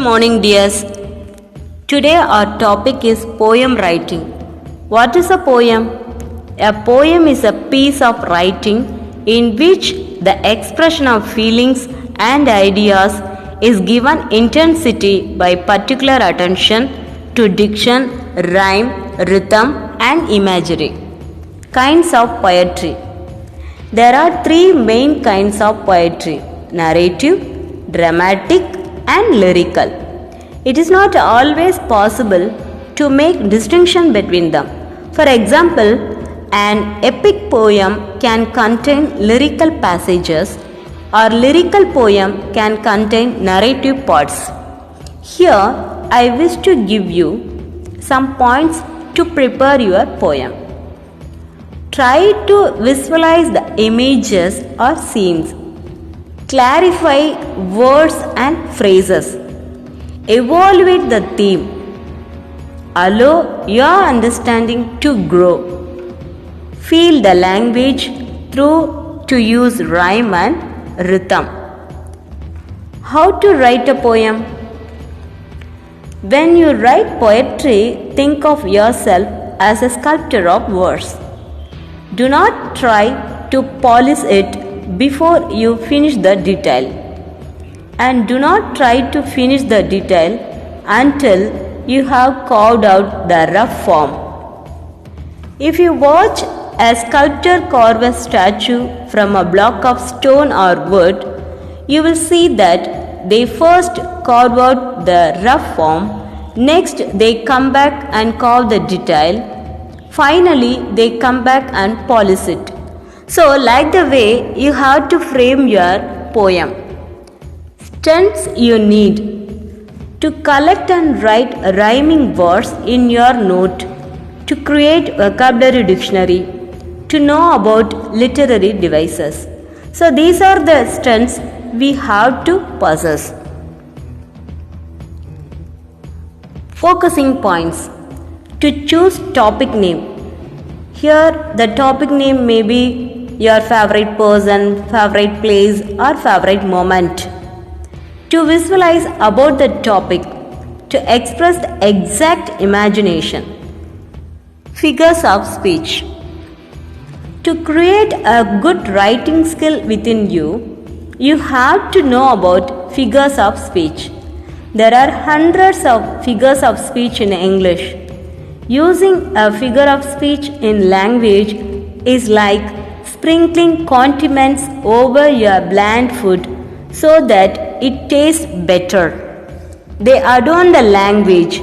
morning, dears. Today our topic is poem writing. What is a poem? A poem is a piece of writing in which the expression of feelings and ideas is given intensity by particular attention to diction, rhyme, rhythm, and imagery. Kinds of poetry. There are three main kinds of poetry: narrative, dramatic, and lyrical. It is not always possible to make distinction between them. For example, an epic poem can contain lyrical passages, or lyrical poem can contain narrative parts. Here, I wish to give you some points to prepare your poem. Try to visualize the images or scenes. Clarify words and phrases. Evaluate the theme. Allow your understanding to grow. Feel the language through to use rhyme and rhythm. How to write a poem? When you write poetry, think of yourself as a sculptor of verse. Do not try to polish it before you finish the detail, and do not try to finish the detail until you have carved out the rough form. If you watch a sculptor carve a statue from a block of stone or wood, you will see that they first carve out the rough form, next they come back and carve the detail, finally they come back and polish it. So, like the way you have to frame your poem. Strengths you need: to collect and write rhyming words in your note, to create vocabulary dictionary, to know about literary devices. So, these are the strengths we have to possess. Focusing points: to choose topic name. Here, the topic name may be your favorite person, favorite place, or favorite moment. To visualize about the topic, to express the exact imagination. Figures of speech. To create a good writing skill within you, you have to know about figures of speech. There are hundreds of figures of speech in English. Using a figure of speech in language is like sprinkling condiments over your bland food so that it tastes better. They adorn the language,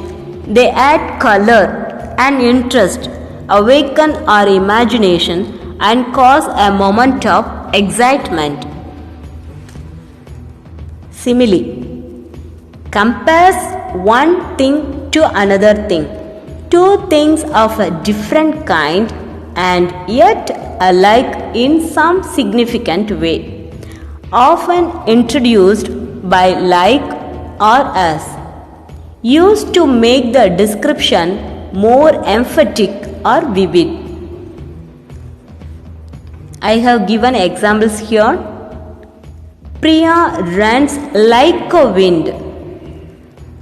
they add color and interest, awaken our imagination, and cause a moment of excitement. Simile. Compares one thing to another thing. Two things of a different kind and yet alike in some significant way, often introduced by like or as, used to make the description more emphatic or vivid. I have given examples here. Priya runs like a wind.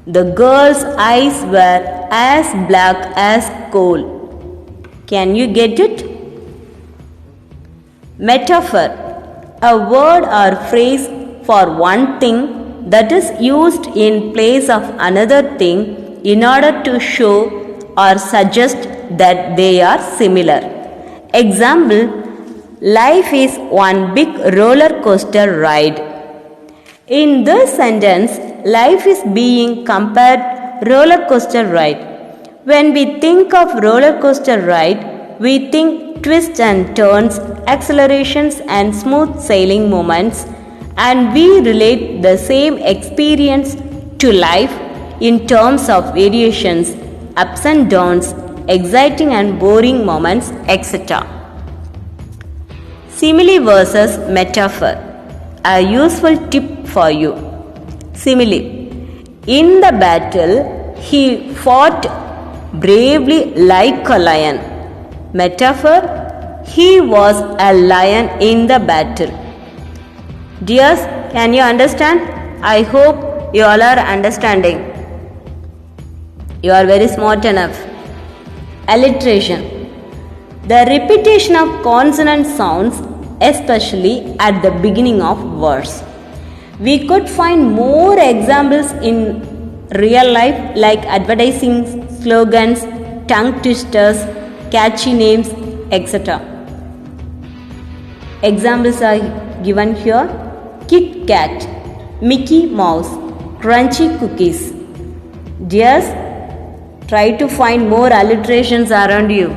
The girl's eyes were as black as coal. Can you get it? Metaphor. A word or phrase for one thing that is used in place of another thing in order to show or suggest that they are similar. Example: life is one big roller coaster ride. In this sentence, life is being compared roller coaster ride. When we think of roller coaster ride, we think twists and turns, accelerations and smooth sailing moments, and we relate the same experience to life in terms of variations, ups and downs, exciting and boring moments, etc. Simile versus metaphor. A useful tip for you. Simile. In the battle, he fought bravely like a lion. Metaphor: he was a lion in the battle. Dears, can you understand? I hope you all are understanding. You are very smart enough. Alliteration. The repetition of consonant sounds, especially at the beginning of words. We could find more examples in real life like advertising slogans, tongue twisters, catchy names, etc. Examples are given here: Kit Kat, Mickey Mouse, Crunchy Cookies. Dears, try to find more alliterations around you.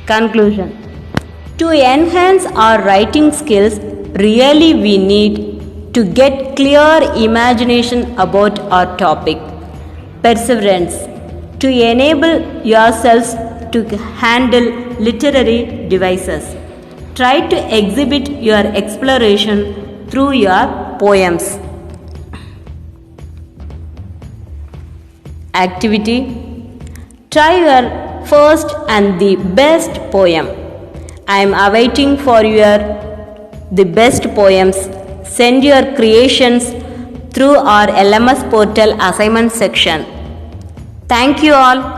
Conclusion. To enhance our writing skills, really we need to get clear imagination about our topic. Perseverance. To enable yourselves to handle literary devices. Try to exhibit your exploration through your poems. Activity. Try your first and the best poem. I am awaiting for your the best poems. Send your creations through our LMS portal assignment section. Thank you all.